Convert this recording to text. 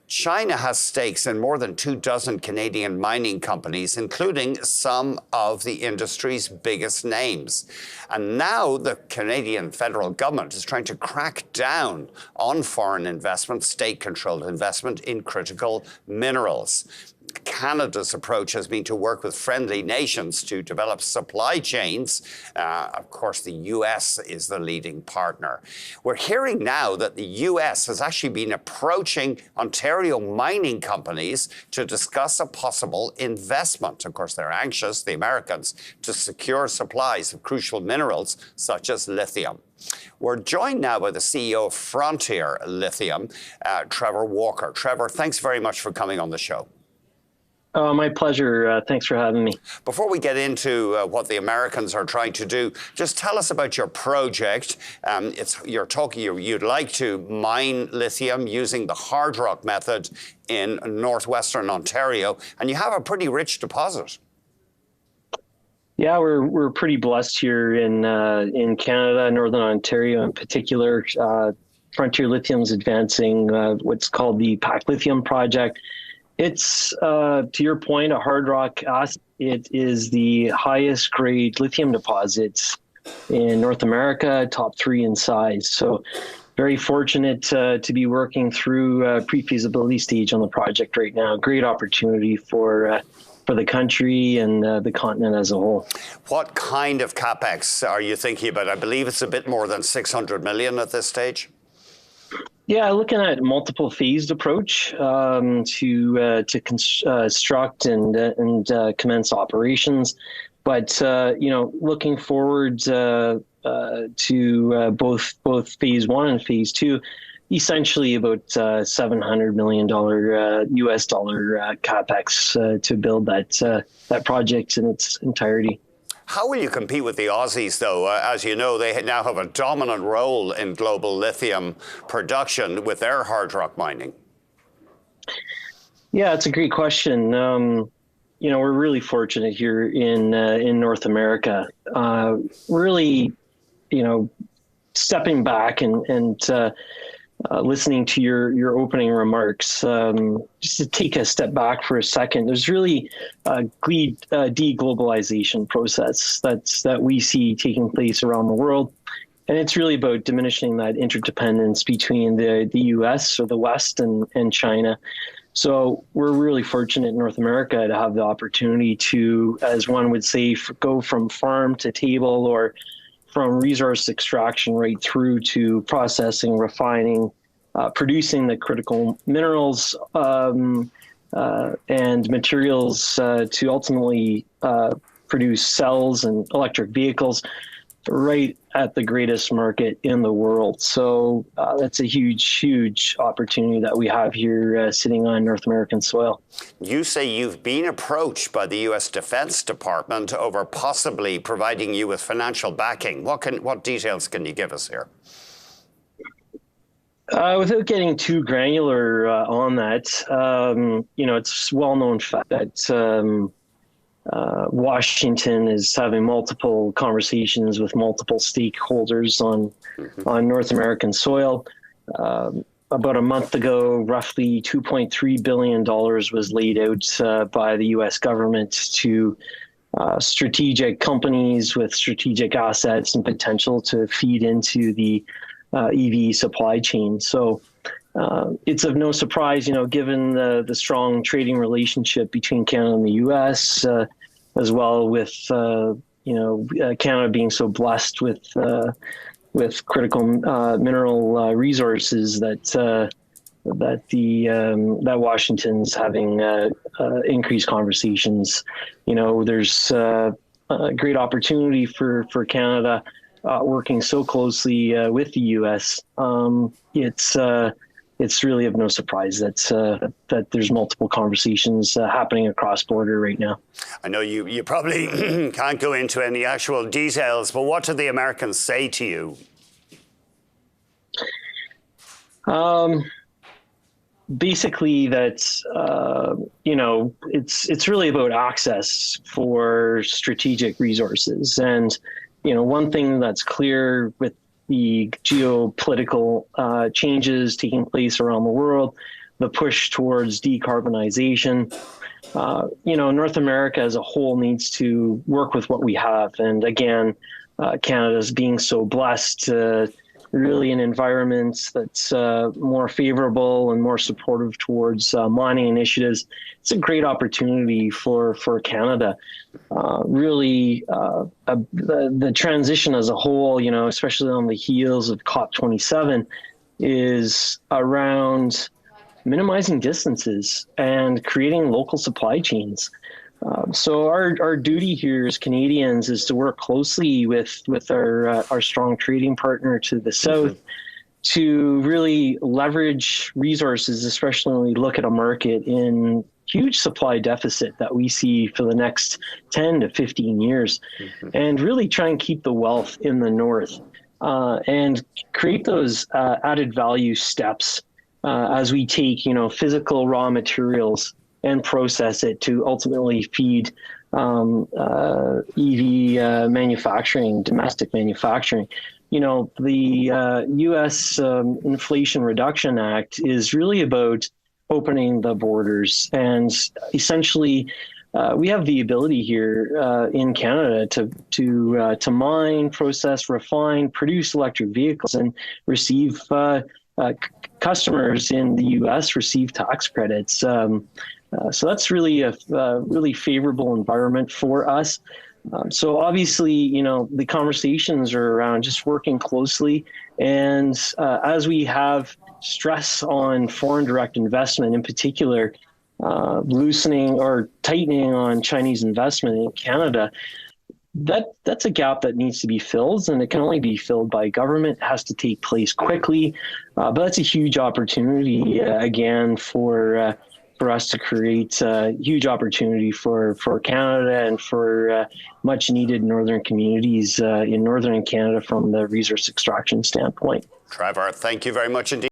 China has stakes in more than 24 Canadian mining companies, including some of the industry's biggest names. And now the Canadian federal government is trying to crack down on foreign investment, state-controlled investment in critical minerals. Canada's approach has been to work with friendly nations to develop supply chains. Of course, the US is the leading partner. We're hearing now that the US has actually been approaching Ontario mining companies to discuss a possible investment. Of course, they're anxious, the Americans, to secure supplies of crucial minerals such as lithium. We're joined now by the CEO of Frontier Lithium, Trevor Walker. Trevor, thanks very much for coming on the show. Oh, my pleasure. Thanks for having me. Before we get into what the Americans are trying to do, just tell us about your project. You'd like to mine lithium using the hard rock method in northwestern Ontario, and you have a pretty rich deposit. Yeah, we're pretty blessed here in Canada, Northern Ontario in particular. Frontier Lithium's advancing what's called the Pac Lithium project. It's, to your point, a hard rock asset. It is the highest grade lithium deposits in North America, top 3 in size. So very fortunate to be working through pre-feasibility stage on the project right now. Great opportunity for the country and the continent as a whole. What kind of CapEx are you thinking about? I believe it's a bit more than 600 million at this stage. Yeah, looking at multiple phased approach to construct and commence operations, but looking forward to both phase 1 and phase 2, essentially about $700 million US dollar capex to build that project in its entirety. How will you compete with the Aussies, though? As you know, they now have a dominant role in global lithium production with their hard rock mining. Yeah, it's a great question. We're really fortunate here in North America. Really, stepping back and listening to your opening remarks, just to take a step back for a second, there's really a deglobalization process that we see taking place around the world. And it's really about diminishing that interdependence between the US or the West and China. So we're really fortunate in North America to have the opportunity to, as one would say, go from farm to table, or from resource extraction right through to processing, refining, producing the critical minerals and materials to ultimately produce cells and electric vehicles right at the greatest market in the world. So that's a huge opportunity that we have here sitting on North American soil. You say you've been approached by the U.S. Defense Department over possibly providing you with financial backing. What details can you give us here? Without getting too granular on that, it's well-known fact that Washington is having multiple conversations with multiple stakeholders on North American soil. About a month ago, roughly $2.3 billion was laid out by the U.S. government to strategic companies with strategic assets and potential to feed into the EV supply chain. So it's of no surprise, given the strong trading relationship between Canada and the U.S., as well with Canada being so blessed with critical mineral resources that Washington's having increased conversations. There's a great opportunity for Canada. Working so closely with the U.S., it's really of no surprise that there's multiple conversations happening across border right now. I know you probably can't go into any actual details, but what do the Americans say to you? Basically, that it's really about access for strategic resources. And one thing that's clear with the geopolitical changes taking place around the world, the push towards decarbonization. North America as a whole needs to work with what we have. And again, Canada's being so blessed, really an environment that's more favorable and more supportive towards mining initiatives. It's a great opportunity for Canada. The transition as a whole, especially on the heels of COP27, is around minimizing distances and creating local supply chains. So our duty here as Canadians is to work closely with our strong trading partner to the south to really leverage resources, especially when we look at a market in huge supply deficit that we see for the next 10 to 15 years, and really try and keep the wealth in the north and create those added value steps as we take, physical raw materials and process it to ultimately feed EV manufacturing, domestic manufacturing. The U.S. Inflation Reduction Act is really about opening the borders, and essentially we have the ability here in Canada to mine, process, refine, produce electric vehicles, and receive customers in the U.S. receive tax credits. So that's really a really favorable environment for us. So obviously, the conversations are around just working closely. And as we have stress on foreign direct investment, in particular, loosening or tightening on Chinese investment in Canada, that's a gap that needs to be filled, and it can only be filled by government. It has to take place quickly. But that's a huge opportunity, again, for us to create a huge opportunity for Canada and for much needed northern communities in northern Canada from the resource extraction standpoint. Trevor, thank you very much indeed.